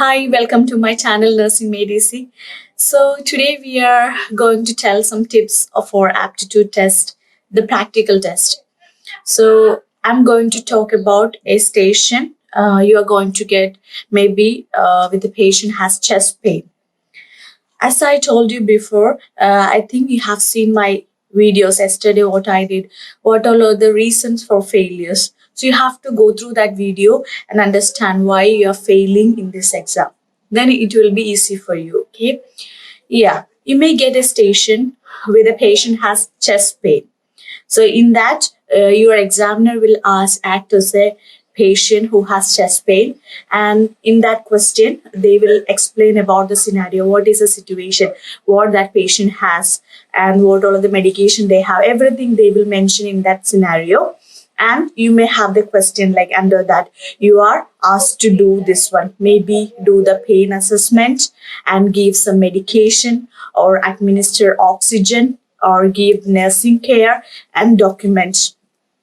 Hi, welcome to my channel Nursing Made Easy. So today we are going to tell some tips of our aptitude test, the practical test. So I'm going to talk about a station you are going to get maybe with the patient has chest pain. As I told you before, I think you have seen my videos yesterday, what I did, what all are the reasons for failures. So you have to go through that video and understand why you are failing in this exam. Then it will be easy for you, okay? Yeah, you may get a station where the patient has chest pain. So in that, your examiner will act as a patient who has chest pain, and in that question, they will explain about the scenario, what is the situation, what that patient has, and what all of the medication they have. Everything they will mention in that scenario. And you may have the question like under that, you are asked to do this one. Maybe do the pain assessment and give some medication or administer oxygen or give nursing care and document.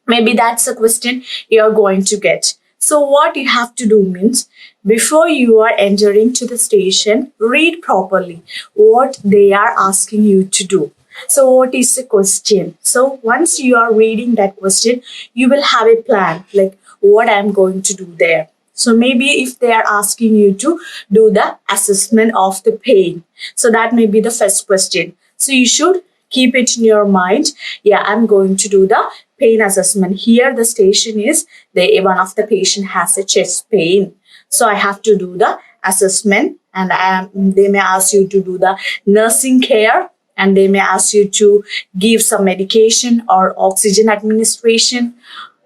Maybe that's a question you're going to get. So what you have to do means before you are entering to the station, read properly what they are asking you to do. So what is the question? So once you are reading that question, you will have a plan like what I'm going to do there. So maybe if they are asking you to do the assessment of the pain, so that may be the first question. So you should keep it in your mind. Yeah, I'm going to do the pain assessment. Here the station is one of the patient has a chest pain. So I have to do the assessment, and they may ask you to do the nursing care, and they may ask you to give some medication or oxygen administration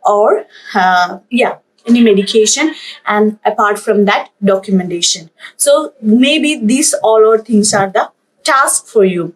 or any medication, and apart from that, documentation. So maybe these all are things are the task for you.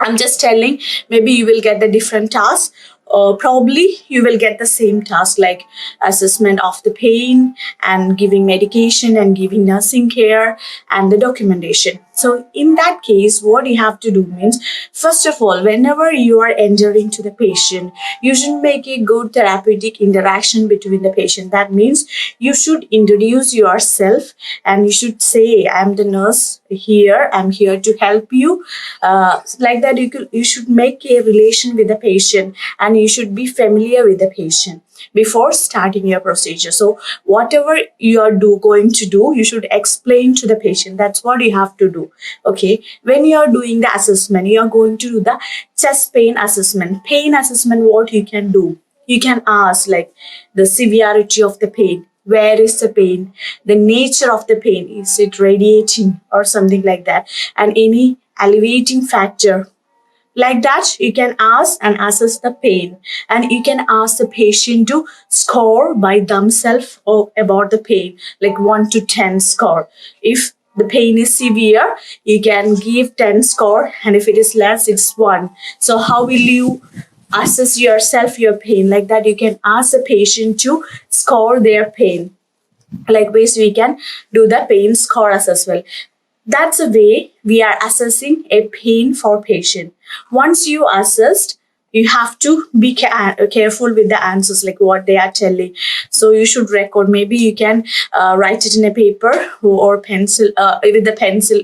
I'm just telling, maybe you will get the different tasks. Probably you will get the same task like assessment of the pain and giving medication and giving nursing care and the documentation. So in that case, what you have to do means, first of all, whenever you are entering to the patient, you should make a good therapeutic interaction between the patient. That means you should introduce yourself and you should say, I'm the nurse here, I'm here to help you. Like that, you should make a relation with the patient, and you should be familiar with the patient before starting your procedure. So whatever you are going to do, you should explain to the patient. That's what you have to do. Okay, when you are doing the assessment, you are going to do the chest pain assessment. Pain assessment, what you can do, you can ask like the severity of the pain, where is the pain, the nature of the pain, is it radiating or something like that, and any alleviating factor. Like that, you can ask and assess the pain, and you can ask the patient to score by themselves or about the pain, like 1 to 10 score. If the pain is severe, you can give 10 score, and if it is less, it's 1. So how will you assess yourself, your pain? Like that, you can ask the patient to score their pain. Likewise, we can do the pain score as well. That's a way we are assessing a pain for patient. Once you assessed, you have to be careful with the answers, like what they are telling. So you should record. Maybe you can write it in a paper or pencil, with the pencil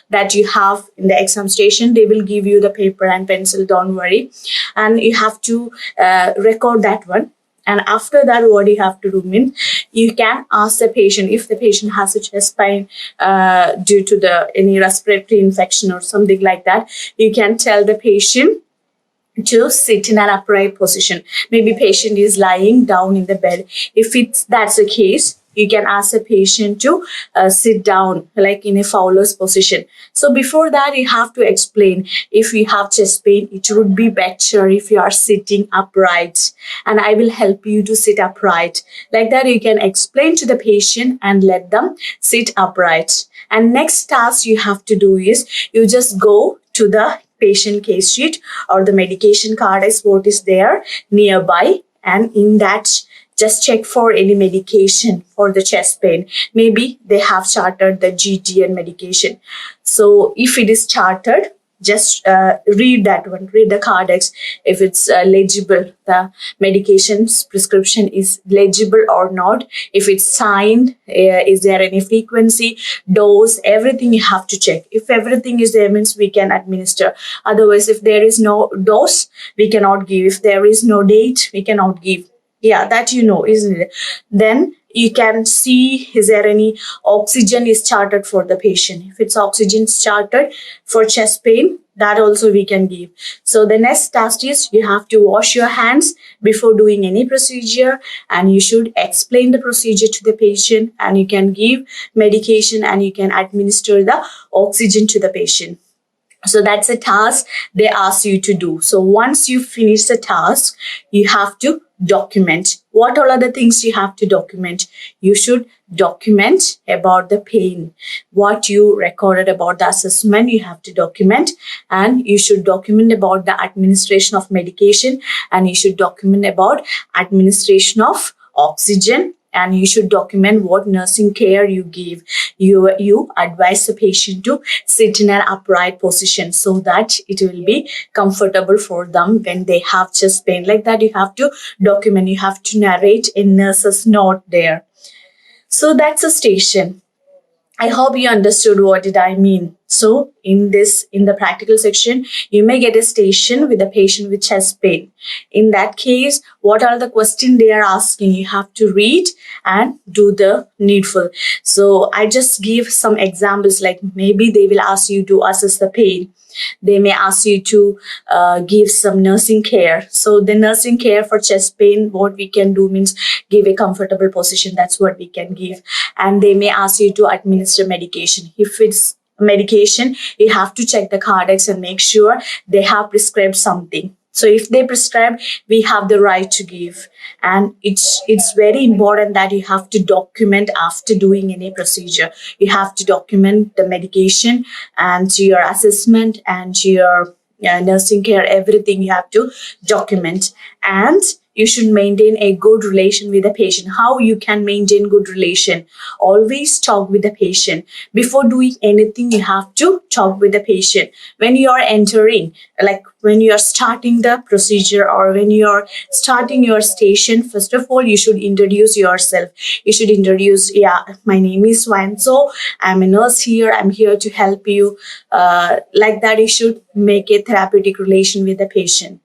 that you have in the exam station. They will give you the paper and pencil, don't worry. And you have to record that one. And after that, what you have to do means you can ask the patient if the patient has a chest pain due to any respiratory infection or something like that. You can tell the patient to sit in an upright position. Maybe patient is lying down in the bed. If that's the case, you can ask the patient to sit down like in a Fowler's position. So before that, you have to explain, if you have chest pain, it would be better if you are sitting upright, and I will help you to sit upright. Like that, you can explain to the patient and let them sit upright. And next task you have to do is you just go to the patient case sheet or the medication card is what is there nearby, and in that just check for any medication for the chest pain. Maybe they have charted the GTN medication. So if it is charted, just read that one, read the cardex, if it's legible, the medication's prescription is legible or not, if it's signed, is there any frequency, dose, everything you have to check. If everything is there, means we can administer. Otherwise, if there is no dose, we cannot give. If there is no date, we cannot give. Yeah, that isn't it? Then you can see, is there any oxygen is charted for the patient. If it's oxygen charted for chest pain, that also we can give. So the next task is you have to wash your hands before doing any procedure, and you should explain the procedure to the patient, and you can give medication and you can administer the oxygen to the patient. So that's a task they ask you to do. So once you finish the task, you have to document. What all are the things you have to document? You should document about the pain. What you recorded about the assessment, you have to document. And you should document about the administration of medication. And you should document about administration of oxygen. And you should document what nursing care you give. You advise the patient to sit in an upright position so that it will be comfortable for them when they have chest pain. Like that, you have to document. You have to narrate a nurse's note there. So that's a station. I hope you understood what did I mean. So in the practical section, you may get a station with a patient with chest pain. In that case, what are the questions they are asking? You have to read and do the needful. So I just give some examples, like maybe they will ask you to assess the pain. They may ask you to give some nursing care. So the nursing care for chest pain, what we can do means give a comfortable position. That's what we can give. And they may ask you to administer medication. If it's medication, you have to check the cardex and make sure they have prescribed something. So if they prescribe, we have the right to give. And it's very important that you have to document after doing any procedure. You have to document the medication and your assessment and your nursing care, everything you have to document. And you should maintain a good relation with the patient. How you can maintain good relation? Always talk with the patient. Before doing anything, you have to talk with the patient. When you are entering, like when you are starting the procedure or when you are starting your station, first of all, you should introduce yourself. You should introduce, yeah, my name is so I'm a nurse here. I'm here to help you. Like that, you should make a therapeutic relation with the patient.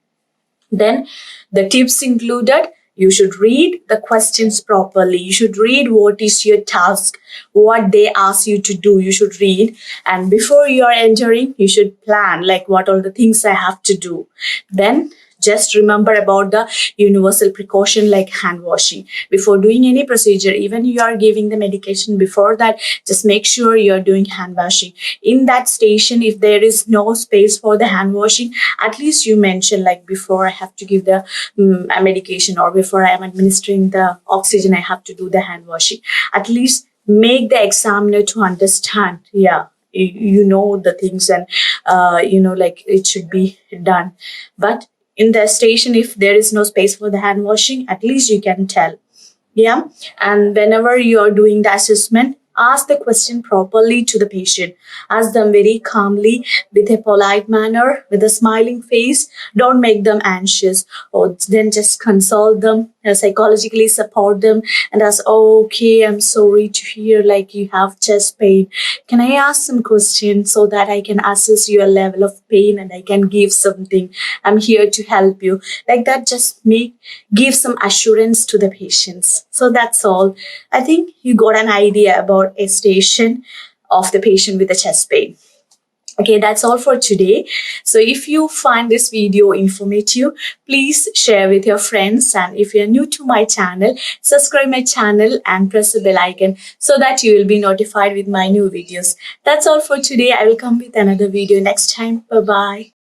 Then the tips included, you should read the questions properly. You should read what is your task, what they ask you to do. You should read. And before you are entering, you should plan like what all the things I have to do. Then just remember about the universal precaution like hand washing. Before doing any procedure, even you are giving the medication, before that, just make sure you are doing hand washing. In that station, if there is no space for the hand washing, at least you mention like before I have to give the medication or before I am administering the oxygen, I have to do the hand washing. At least make the examiner to understand, yeah, you know the things and like it should be done. But in the station, if there is no space for the hand washing, at least you can tell. Yeah. And whenever you are doing the assessment, ask the question properly to the patient. Ask them very calmly, with a polite manner, with a smiling face. Don't make them anxious. Or then just console them, psychologically support them, and ask, oh, okay, I'm sorry to hear like you have chest pain. Can I ask some questions so that I can assess your level of pain and I can give something? I'm here to help you. Like that, just give some assurance to the patients. So that's all. I think you got an idea about a station of the patient with the chest pain. Okay, that's all for today. So if you find this video informative, please share with your friends. And if you're new to my channel, subscribe my channel and press the bell icon so that you will be notified with my new videos. That's all for today. I will come with another video next time. Bye-bye.